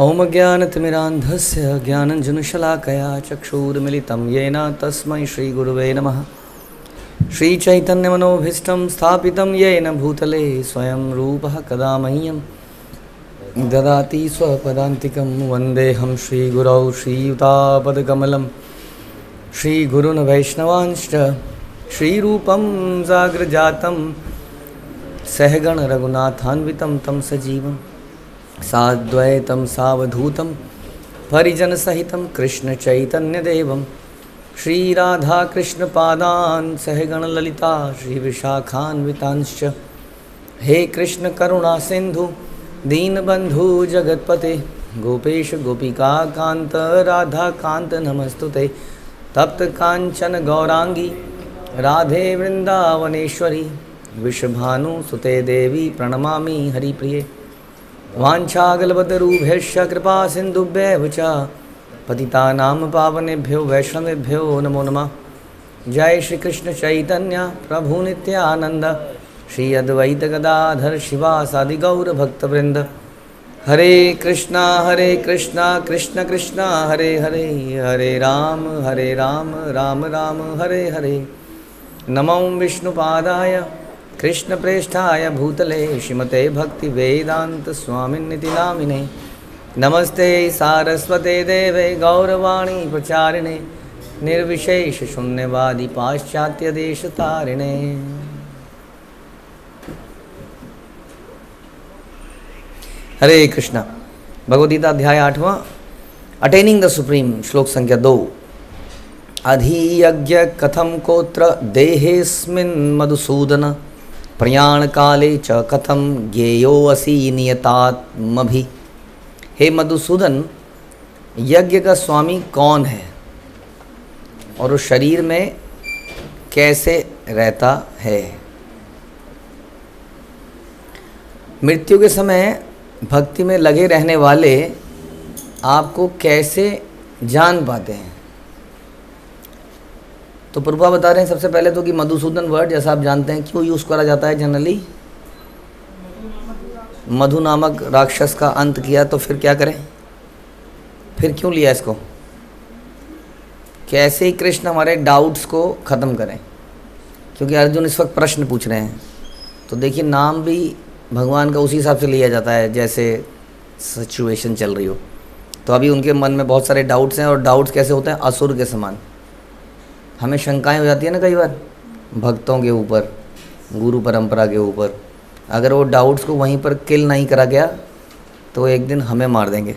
ओम ज्ञानतिमिरान्धस्य ज्ञानञ्जनशलाकया चक्षुर्मिलितं येन तस्मै श्रीगुरुवे नमः। श्रीचैतन्यमनोभीष्टं स्थापितं येन भूतले स्वयं रूपः कदा मह्यं ददाति स्वपदान्तिकं। वन्देऽहं श्रीगुरौ श्रीयुतापदकमलं श्रीगुरून् वैष्णवांश्च श्रीरूपं जाग्रजातं सहगण रघुनाथान्वितं तं सजीवं साद्वैतं सावधूतं परिजनसहितं कृष्णचैतन्यदेवं श्रीराधाकृष्णपादान् सहगण ललिता श्रीविशाखान्वितांश्च। हे कृष्ण करुणा सिंधु दीनबंधु जगत्पते गोपेश गोपिकाकान्त राधाकान्त नमस्तुते। तप्त कांचन गौरांगी राधे वृंदावनेश्वरी विश्वभानुसुते देवी प्रणमामि हरिप्रिये। वाञ्छाकल्पतरुभ्यश्च कृपा सिन्धुभ्यैव च पतितानां पावनेभ्यो वैष्णवेभ्यो नमो नमः। जय श्री कृष्ण चैतन्य प्रभु नित्यानंद श्री अद्वैत गदाधर शिवासादि गौर भक्तवृंद। हरे कृष्णा कृष्ण कृष्णा हरे हरे, हरे राम राम राम हरे हरे। नमो विष्णुपादाय कृष्णप्रेष्ठाय भूतले श्रीमते भक्ति वेदांत स्वामिन्निति नामिने। नमस्ते सारस्वते देवे गौरवाणी प्रचारिणे निर्विशेष शून्यवादी पाश्चात्य देश तारिणे। हरे कृष्णा। भगवद्गीता अध्याय 8वां अटेनिंग द सुप्रीम, श्लोक संख्या 2। अधियज्ञ कथम कोत्र देहेस्मिन् मधुसूदन प्रयाण काले च कथम ज्ञेयोऽसि नियतात्मभि। हे मधुसूदन, यज्ञ का स्वामी कौन है और उस शरीर में कैसे रहता है? मृत्यु के समय भक्ति में लगे रहने वाले आपको कैसे जान पाते हैं? तो प्रभुपा बता रहे हैं सबसे पहले तो कि मधुसूदन वर्ड जैसा आप जानते हैं क्यों यूज़ करा जाता है जनरली। मधु नामक राक्षस का अंत किया तो फिर क्या करें, फिर क्यों लिया इसको? कैसे ही कृष्ण हमारे डाउट्स को ख़त्म करें, क्योंकि अर्जुन इस वक्त प्रश्न पूछ रहे हैं। तो देखिए, नाम भी भगवान का उसी हिसाब से लिया जाता है जैसे सिचुएशन चल रही हो। तो अभी उनके मन में बहुत सारे डाउट्स हैं, और डाउट्स कैसे होते हैं? असुर के समान। हमें शंकाएं हो जाती है ना कई बार भक्तों के ऊपर, गुरु परंपरा के ऊपर। अगर वो डाउट्स को वहीं पर किल नहीं करा गया तो एक दिन हमें मार देंगे।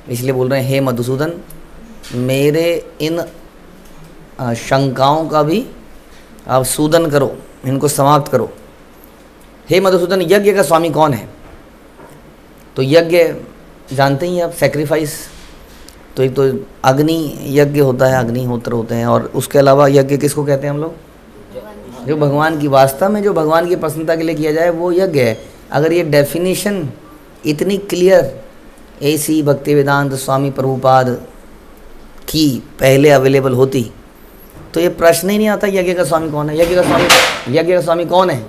इसलिए बोल रहे हैं, हे मधुसूदन, मेरे इन शंकाओं का भी आप सूदन करो, इनको समाप्त करो। हे मधुसूदन, यज्ञ का स्वामी कौन है? तो यज्ञ जानते ही आप, सेक्रीफाइस। तो एक तो अग्नि यज्ञ होता है, अग्निहोत्र होते हैं, और उसके अलावा यज्ञ किसको कहते हैं हम लोग? जो भगवान की, वास्तव में जो भगवान की प्रसन्नता के लिए किया जाए वो यज्ञ है। अगर ये डेफिनेशन इतनी क्लियर ऐसी भक्ति वेदांत स्वामी प्रभुपाद की पहले अवेलेबल होती तो ये प्रश्न ही नहीं आता यज्ञ का स्वामी कौन है। यज्ञ का स्वामी कौन है?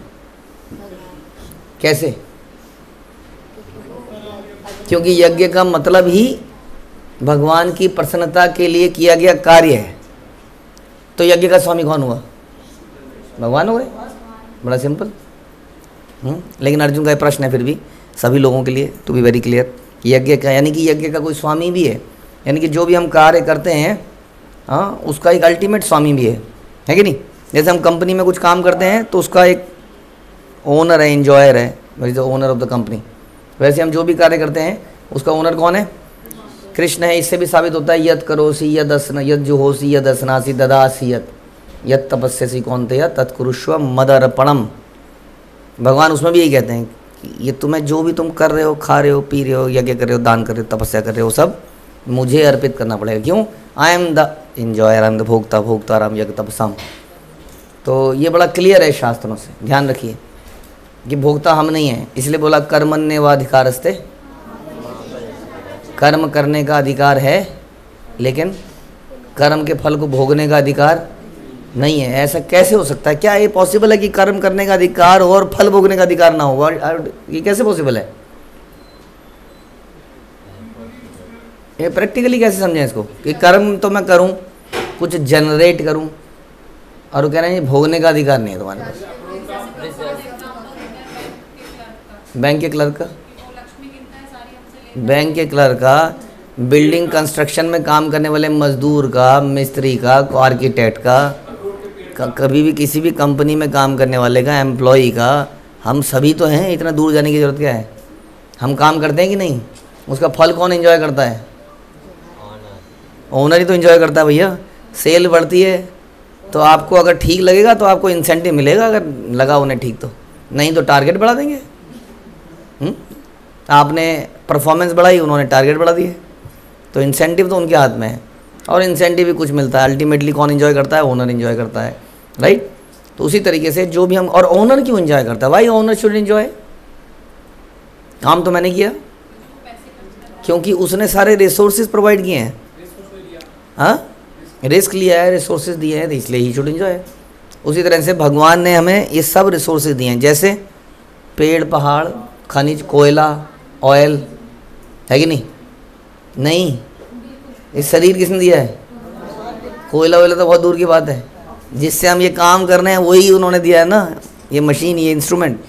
कैसे? क्योंकि यज्ञ का मतलब ही भगवान की प्रसन्नता के लिए किया गया कार्य है। तो यज्ञ का स्वामी कौन हुआ? भगवान हुए। बड़ा सिंपल। लेकिन अर्जुन का ये प्रश्न है फिर भी सभी लोगों के लिए, टू बी वेरी क्लियर। यज्ञ का यानी कि यज्ञ का कोई स्वामी भी है, यानी कि जो भी हम कार्य करते हैं उसका एक अल्टीमेट स्वामी भी है कि नहीं? जैसे हम कंपनी में कुछ काम करते हैं तो उसका एक ओनर है, एंजॉयर है, the owner of the company. वैसे हम जो भी कार्य करते हैं उसका ओनर कौन है? कृष्ण है। इससे भी साबित होता है, यद करोसी यद असना यद जुहोसी यद असनासी ददासी यद तपस्यसी कौन्तेय तत्कुरुष्व मदर्पणम। भगवान उसमें भी यही कहते हैं कि ये तुम्हें जो भी तुम कर रहे हो, खा रहे हो, पी रहे हो, यज्ञ कर रहे हो, दान कर रहे हो, तपस्या कर रहे हो, सब मुझे अर्पित करना पड़ेगा। क्यों? I am the enjoyer, I am the भोक्ता, भोक्ताराम यज्ञ तपसाम। तो ये बड़ा क्लियर है शास्त्रों से, ध्यान रखिए कि भोक्ता हम नहीं हैं। इसलिए बोला कर्मण्येवाधिकारस्ते, कर्म करने का अधिकार है लेकिन कर्म के फल को भोगने का अधिकार नहीं है। ऐसा कैसे हो सकता है? क्या ये पॉसिबल है कि कर्म करने का अधिकार हो और फल भोगने का अधिकार ना हो? ये कैसे पॉसिबल है? ये प्रैक्टिकली कैसे समझें इसको कि कर्म तो मैं करूं, कुछ जनरेट करूं, और वो कह रहे हैं भोगने का अधिकार नहीं है तुम्हारे पास। बैंक के क्लर्क का, बैंक के क्लर्क का, बिल्डिंग कंस्ट्रक्शन में काम करने वाले मजदूर का, मिस्त्री का, आर्किटेक्ट का, कभी भी किसी भी कंपनी में काम करने वाले का, एम्प्लॉई का, हम सभी तो हैं। इतना दूर जाने की ज़रूरत क्या है? हम काम करते हैं कि नहीं? उसका फल कौन एंजॉय करता है? ओनर ही तो एंजॉय करता है भैया। सेल बढ़ती है तो आपको अगर ठीक लगेगा तो आपको इंसेंटिव मिलेगा, अगर लगा उन्हें ठीक तो, नहीं तो टारगेट बढ़ा देंगे। आपने परफॉर्मेंस बढ़ाई, उन्होंने टारगेट बढ़ा दिए, तो इंसेंटिव तो उनके हाथ में है, और इंसेंटिव भी कुछ मिलता है। अल्टीमेटली कौन एंजॉय करता है? ओनर एंजॉय करता है, राइट। तो उसी तरीके से जो भी हम, और ओनर क्यों एंजॉय करता है? भाई ओनर शुड एंजॉय। काम तो मैंने किया क्योंकि उसने सारे रिसोर्सेज प्रोवाइड किए हैं, हाँ, रिस्क लिया है, रिसोर्सेज दिए हैं, तो इसलिए ही शुड एंजॉय। उसी तरह से भगवान ने हमें ये सब रिसोर्सेज दिए हैं, जैसे पेड़, पहाड़, खनिज, कोयला, ऑयल, है कि नहीं? नहीं, इस शरीर किसने दिया है? कोयला वोयला तो बहुत दूर की बात है, जिससे हम ये काम कर रहे हैं वही उन्होंने दिया है ना, ये मशीन, ये इंस्ट्रूमेंट।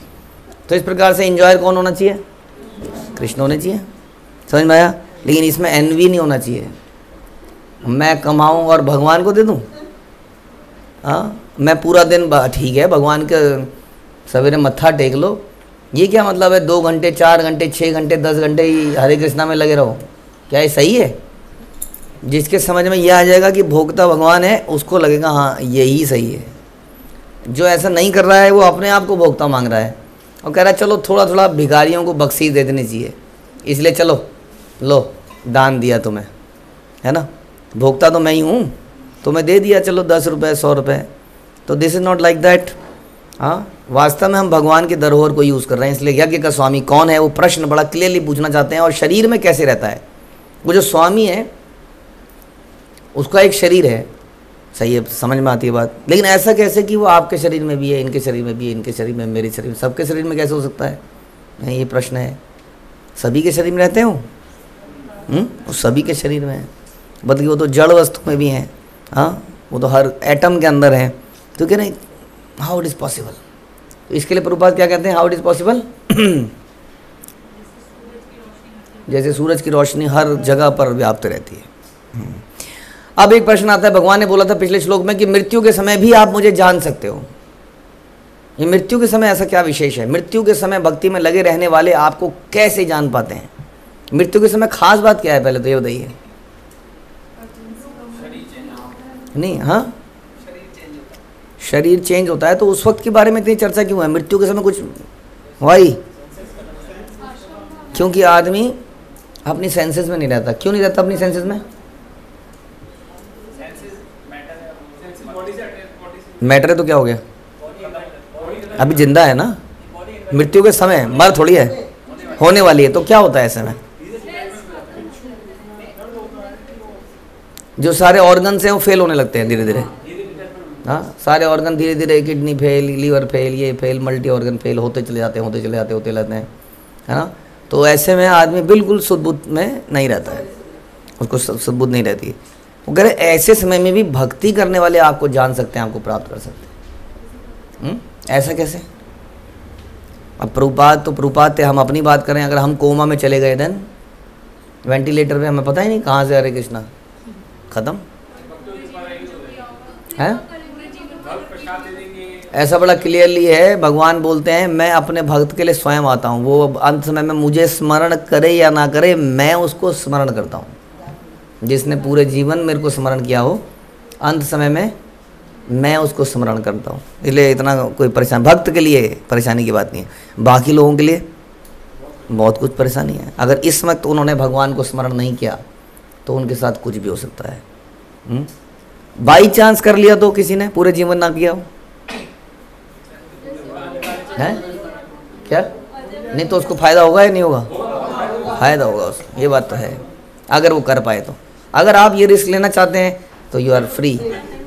तो इस प्रकार से एंजॉय कौन होना चाहिए? कृष्ण होने चाहिए। समझ में आया? लेकिन इसमें एनवी नहीं होना चाहिए, मैं कमाऊं और भगवान को दे दूं। हाँ, मैं पूरा दिन, ठीक है, भगवान के सवेरे मत्था टेक लो, ये क्या मतलब है 2 घंटे, 4 घंटे, 6 घंटे, 10 घंटे ही हरे कृष्णा में लगे रहो? क्या ये सही है? जिसके समझ में यह आ जाएगा कि भोक्ता भगवान है, उसको लगेगा हाँ यही सही है। जो ऐसा नहीं कर रहा है वो अपने आप को भोक्ता मांग रहा है और कह रहा है चलो थोड़ा थोड़ा भिखारियों को बख्शीश दे देनी चाहिए, इसलिए चलो लो दान दिया तुम्हें, है ना, भोक्ता तो मैं ही हूँ, तुम्हें दे दिया, चलो 10 रुपये, 100 रुपये। तो this is not like that. हाँ, वास्तव में हम भगवान के धरोहर को यूज़ कर रहे हैं। इसलिए यज्ञ का स्वामी कौन है, वो प्रश्न बड़ा क्लियरली पूछना चाहते हैं। और शरीर में कैसे रहता है? वो जो स्वामी है उसका एक शरीर है, सही है, समझ में आती है बात। लेकिन ऐसा कैसे कि वो आपके शरीर में भी है, इनके शरीर में भी है, इनके शरीर में, मेरे शरीर में, सबके शरीर में कैसे हो सकता है? नहीं, ये प्रश्न है। सभी के शरीर में रहते हो? वो सभी के शरीर में है, बल्कि वो तो जड़ वस्तु में भी हैं। हाँ, वो तो हर एटम के अंदर है। तो कह रहे हाउ इट इज़ पॉसिबल? तो इसके लिए प्रभुपाद क्या कहते हैं? How it is possible? जैसे सूरज की रोशनी हर जगह पर व्याप्त रहती है। अब एक प्रश्न आता है, भगवान ने बोला था पिछले श्लोक में कि मृत्यु के समय भी आप मुझे जान सकते हो। ये मृत्यु के समय ऐसा क्या विशेष है? मृत्यु के समय भक्ति में लगे रहने वाले आपको कैसे जान पाते हैं? मृत्यु के समय खास बात क्या है, पहले तो ये बताइए। नहीं, हाँ, शरीर चेंज होता है, तो उस वक्त के बारे में इतनी चर्चा क्यों है? मृत्यु के समय कुछ वही, क्योंकि आदमी अपनी सेंसेस में नहीं रहता। क्यों नहीं रहता अपनी सेंसेस में? मैटर है तो क्या हो गया? अभी जिंदा है ना, मृत्यु के समय मर थोड़ी है, होने वाली है। तो क्या होता है ऐसे में? जो सारे ऑर्गन्स हैं वो फेल होने लगते हैं धीरे धीरे। हाँ, सारे ऑर्गन धीरे धीरे, किडनी फेल, लीवर फेल, ये फेल, मल्टी ऑर्गन फेल होते चले जाते हैं, होते चले जाते, होते रहते हैं, है ना। तो ऐसे में आदमी बिल्कुल सुदबुद्ध में नहीं रहता है, उसको सुदबुद्ध नहीं रहती है। वो कह रहे ऐसे समय में भी भक्ति करने वाले आपको जान सकते हैं, आपको प्राप्त कर सकते हैं। ऐसा कैसे? अब प्रभुपाद तो प्रभुपाद थे, हम अपनी बात करें। अगर हम कोमा में चले गए देन वेंटिलेटर पे, हमें पता ही नहीं कहाँ से हरे कृष्णा खत्म है। ऐसा बड़ा क्लियरली है, भगवान बोलते हैं मैं अपने भक्त के लिए स्वयं आता हूँ। वो अंत समय में मुझे स्मरण करे या ना करे, मैं उसको स्मरण करता हूँ। जिसने पूरे जीवन मेरे को स्मरण किया हो, अंत समय में मैं उसको स्मरण करता हूँ। इसलिए इतना कोई परेशान, भक्त के लिए परेशानी की बात नहीं है। बाकी लोगों के लिए बहुत कुछ परेशानी है। अगर इस वक्त उन्होंने भगवान को स्मरण नहीं किया तो उनके साथ कुछ भी हो सकता है। बाई चांस कर लिया तो किसी ने पूरे जीवन ना किया हो है क्या? नहीं तो उसको फायदा होगा या नहीं होगा? फायदा होगा उसको, ये बात तो है, अगर वो कर पाए तो। अगर आप ये रिस्क लेना चाहते हैं तो यू आर फ्री,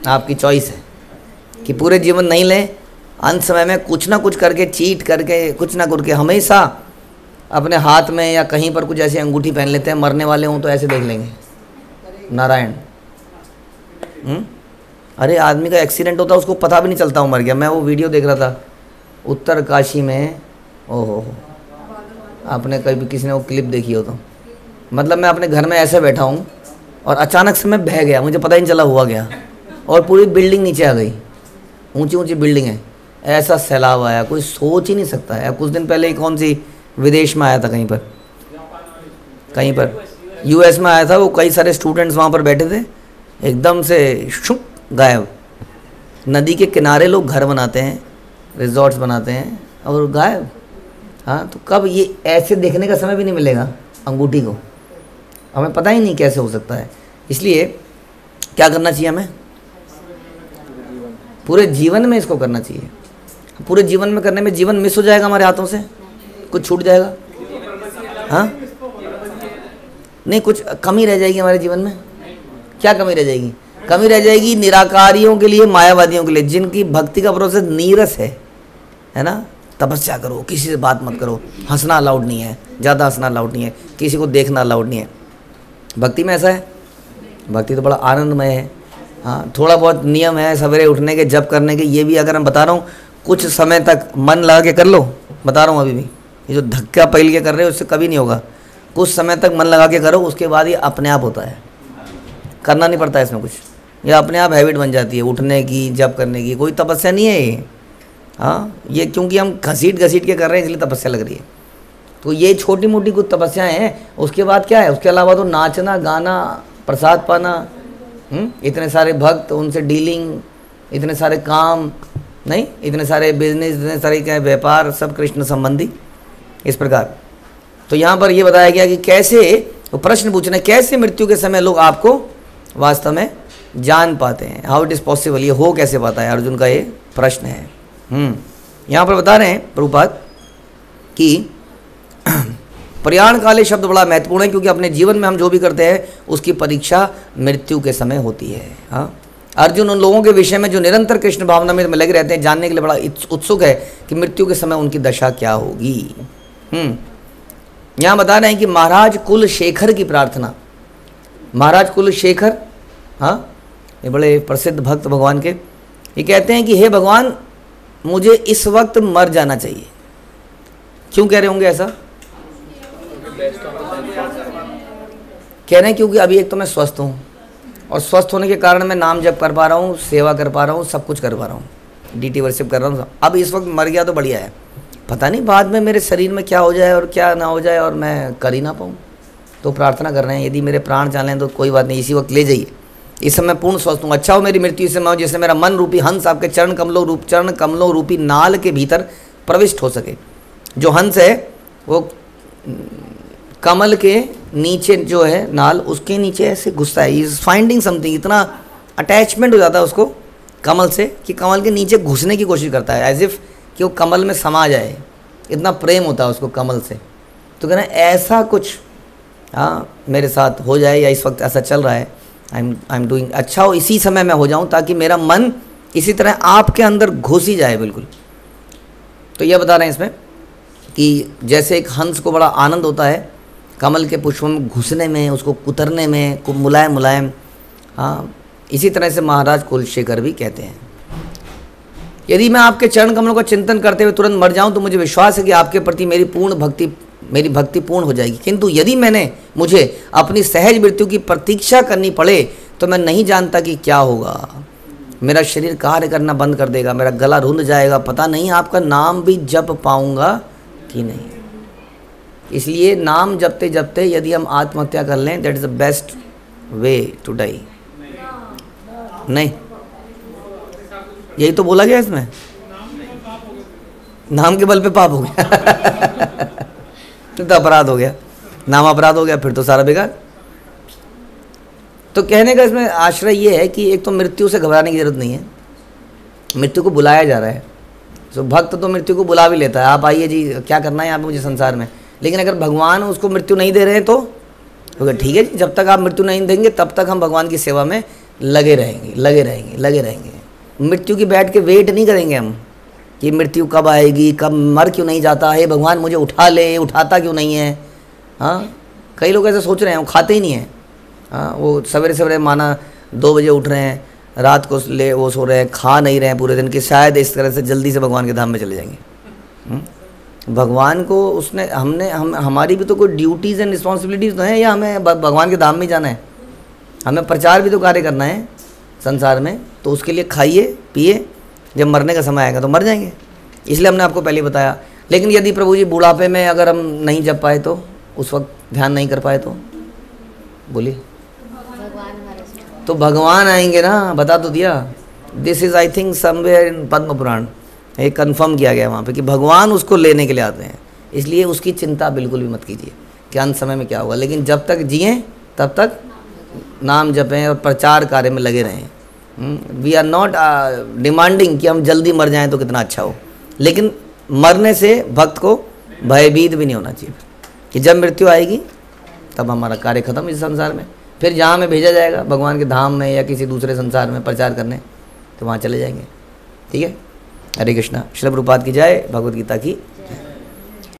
आपकी चॉइस है कि पूरे जीवन नहीं लें, अंत समय में कुछ ना कुछ करके, चीट करके, कुछ ना करके हमेशा अपने हाथ में या कहीं पर कुछ ऐसी अंगूठी पहन लेते हैं, मरने वाले हों तो ऐसे देख लेंगे नारायण। अरे आदमी का एक्सीडेंट होता है उसको पता भी नहीं चलता हूँ मर गया। मैं वो वीडियो देख रहा था उत्तर काशी में, ओहो, आपने कभी किसी ने वो क्लिप देखी हो तो, मतलब मैं अपने घर में ऐसे बैठा हूँ और अचानक से मैं बह गया, मुझे पता ही नहीं चला हुआ गया, और पूरी बिल्डिंग नीचे आ गई, ऊंची ऊंची बिल्डिंग है, ऐसा सैलाब आया कोई सोच ही नहीं सकता है। कुछ दिन पहले कौन सी विदेश में आया था, कहीं पर यूएस में आया था, वो कई सारे स्टूडेंट्स वहाँ पर बैठे थे, एकदम से शुक गायब। नदी के किनारे लोग घर बनाते हैं, रिजॉर्ट्स बनाते हैं और गायब। हाँ, तो कब ये ऐसे देखने का समय भी नहीं मिलेगा अंगूठी को, हमें पता ही नहीं कैसे हो सकता है। इसलिए क्या करना चाहिए हमें, पूरे जीवन में इसको करना चाहिए। पूरे जीवन में करने में जीवन मिस हो जाएगा हमारे हाथों से, कुछ छूट जाएगा। हाँ नहीं, कुछ कमी रह जाएगी हमारे जीवन में। क्या कमी रह जाएगी? कमी रह जाएगी निराकारियों के लिए, मायावादियों के लिए, जिनकी भक्ति का प्रोसेस नीरस है ना। तपस्या करो, किसी से बात मत करो, हंसना अलाउड नहीं है, ज़्यादा हंसना अलाउड नहीं है, किसी को देखना अलाउड नहीं है। भक्ति में ऐसा है, भक्ति तो बड़ा आनंदमय है। हाँ, थोड़ा बहुत नियम है सवेरे उठने के, जप करने के, ये भी अगर मैं बता रहा हूँ कुछ समय तक मन लगा के कर लो, बता रहा हूँ अभी भी, ये जो धक्का पहल के कर रहे हो उससे कभी नहीं होगा। कुछ समय तक मन लगा के करो, उसके बाद ये अपने आप होता है, करना नहीं पड़ता है इसमें कुछ, ये अपने आप हैबिट बन जाती है उठने की, जप करने की, कोई तपस्या नहीं है ये। हाँ, ये क्योंकि हम घसीट के कर रहे हैं इसलिए तपस्या लग रही है। तो ये छोटी मोटी कुछ तपस्याएं हैं, उसके बाद क्या है, उसके अलावा तो नाचना गाना, प्रसाद पाना, इतने सारे भक्त, उनसे डीलिंग, इतने सारे काम नहीं, इतने सारे बिजनेस, इतने सारे क्या व्यापार, सब कृष्ण संबंधी, इस प्रकार। तो यहाँ पर ये बताया गया कि कैसे, वो प्रश्न पूछना कैसे मृत्यु के समय लोग आपको वास्तव में जान पाते हैं, हाउ इट इज़ पॉसिबल, ये हो कैसे पाता है, अर्जुन का ये प्रश्न है। यहाँ पर बता रहे हैं प्रभुपाद कि प्रयाण काले शब्द बड़ा महत्वपूर्ण है, क्योंकि अपने जीवन में हम जो भी करते हैं उसकी परीक्षा मृत्यु के समय होती है। हाँ, अर्जुन उन लोगों के विषय में जो निरंतर कृष्ण भावना में लगे रहते हैं, जानने के लिए बड़ा उत्सुक है कि मृत्यु के समय उनकी दशा क्या होगी। यहाँ बता रहे हैं कि महाराज कुलशेखर की प्रार्थना, महाराज कुलशेखर, हाँ, ये बड़े प्रसिद्ध भक्त भगवान के, ये कहते हैं कि हे भगवान मुझे इस वक्त मर जाना चाहिए। क्यों कह रहे होंगे ऐसा? कह रहे हैं क्योंकि अभी एक तो मैं स्वस्थ हूँ, और स्वस्थ होने के कारण मैं नाम जप कर पा रहा हूँ, सेवा कर पा रहा हूँ, सब कुछ कर पा रहा हूँ, डीटी वर्शिप कर रहा हूँ। अब इस वक्त मर गया तो बढ़िया है, पता नहीं बाद में मेरे शरीर में क्या हो जाए और क्या ना हो जाए और मैं कर ही ना पाऊँ। तो प्रार्थना कर रहे हैं यदि मेरे प्राण चलें तो कोई बात नहीं, इसी वक्त ले जाइए, इस समय पूर्ण स्वस्थ हूँ। अच्छा हो मेरी मृत्यु इस समय हो जिससे मेरा मन रूपी हंस आपके चरण कमलों रूपी नाल के भीतर प्रविष्ट हो सके। जो हंस है वो कमल के नीचे जो है नाल, उसके नीचे ऐसे घुसता है, इज फाइंडिंग समथिंग, इतना अटैचमेंट हो जाता है उसको कमल से कि कमल के नीचे घुसने की कोशिश करता है, एज इफ कि वो कमल में समा जाए, इतना प्रेम होता है उसको कमल से। तो कहना ऐसा कुछ हाँ मेरे साथ हो जाए, या इस वक्त ऐसा चल रहा है, आई एम डूइंग, अच्छा हो इसी समय मैं हो जाऊं, ताकि मेरा मन इसी तरह आपके अंदर घुस ही जाए बिल्कुल। तो यह बता रहे हैं इसमें कि जैसे एक हंस को बड़ा आनंद होता है कमल के पुष्पों में घुसने में, उसको कुतरने में, मुलायम मुलायम, हाँ, इसी तरह से महाराज कुलशेखर भी कहते हैं यदि मैं आपके चरण कमलों का चिंतन करते हुए तुरंत मर जाऊं तो मुझे विश्वास है कि आपके प्रति मेरी भक्ति पूर्ण हो जाएगी। किंतु यदि मुझे अपनी सहज मृत्यु की प्रतीक्षा करनी पड़े तो मैं नहीं जानता कि क्या होगा। मेरा शरीर कार्य करना बंद कर देगा, मेरा गला रुंध जाएगा, पता नहीं आपका नाम भी जप पाऊंगा कि नहीं। इसलिए नाम जपते जपते यदि हम आत्महत्या कर लें, that is the best way to die. नहीं, यही तो बोला गया इसमें, नाम के बल पे पाप हो गया तो अपराध हो गया, नाम अपराध हो गया, फिर तो सारा बेकार। तो कहने का इसमें आश्रय ये है कि एक तो मृत्यु से घबराने की जरूरत नहीं है, मृत्यु को बुलाया जा रहा है। तो भक्त तो मृत्यु को बुला भी लेता है, आप आइए जी, क्या करना है यहाँ पे मुझे संसार में। लेकिन अगर भगवान उसको मृत्यु नहीं दे रहे हैं तो ठीक है, जब तक आप मृत्यु नहीं देंगे तब तक हम भगवान की सेवा में लगे रहेंगे। मृत्यु की बैठ के वेट नहीं करेंगे हम, कि मृत्यु कब आएगी, कब मर क्यों नहीं जाता है भगवान, मुझे उठा ले, उठाता क्यों नहीं है। हाँ, कई लोग ऐसे सोच रहे हैं, वो खाते ही नहीं हैं। हाँ, वो सवेरे सवेरे माना 2 बजे उठ रहे हैं, रात को वो सो रहे हैं, खा नहीं रहे हैं पूरे दिन, कि शायद इस तरह से जल्दी से भगवान के धाम में चले जाएंगे। भगवान को उसने हमारी भी तो कोई ड्यूटीज़ एंड रिस्पॉन्सिबिलिटीज़ तो हैं, या हमें भगवान के धाम में जाना है, हमें प्रचार भी तो कार्य करना है संसार में। तो उसके लिए खाइए पिए, जब मरने का समय आएगा तो मर जाएंगे, इसलिए हमने आपको पहले बताया। लेकिन यदि प्रभु जी बुढ़ापे में अगर हम नहीं जप पाए तो, उस वक्त ध्यान नहीं कर पाए तो बोलिए, तो भगवान आएंगे ना, बता तो दिया। This is I think somewhere in Padma Purana एक कन्फर्म किया गया वहाँ पे कि भगवान उसको लेने के लिए आते हैं। इसलिए उसकी चिंता बिल्कुल भी मत कीजिए कि अंत समय में क्या होगा, लेकिन जब तक जिए तब तक नाम जपें और प्रचार कार्य में लगे रहें। वी आर नॉट डिमांडिंग कि हम जल्दी मर जाएं तो कितना अच्छा हो, लेकिन मरने से भक्त को भयभीत भी नहीं होना चाहिए कि जब मृत्यु आएगी तब हमारा कार्य खत्म इस संसार में, फिर जहाँ हमें भेजा जाएगा भगवान के धाम में या किसी दूसरे संसार में प्रचार करने, तो वहाँ चले जाएंगे। ठीक है, हरे कृष्णा। श्रील प्रभुपाद की जय, भगवद गीता की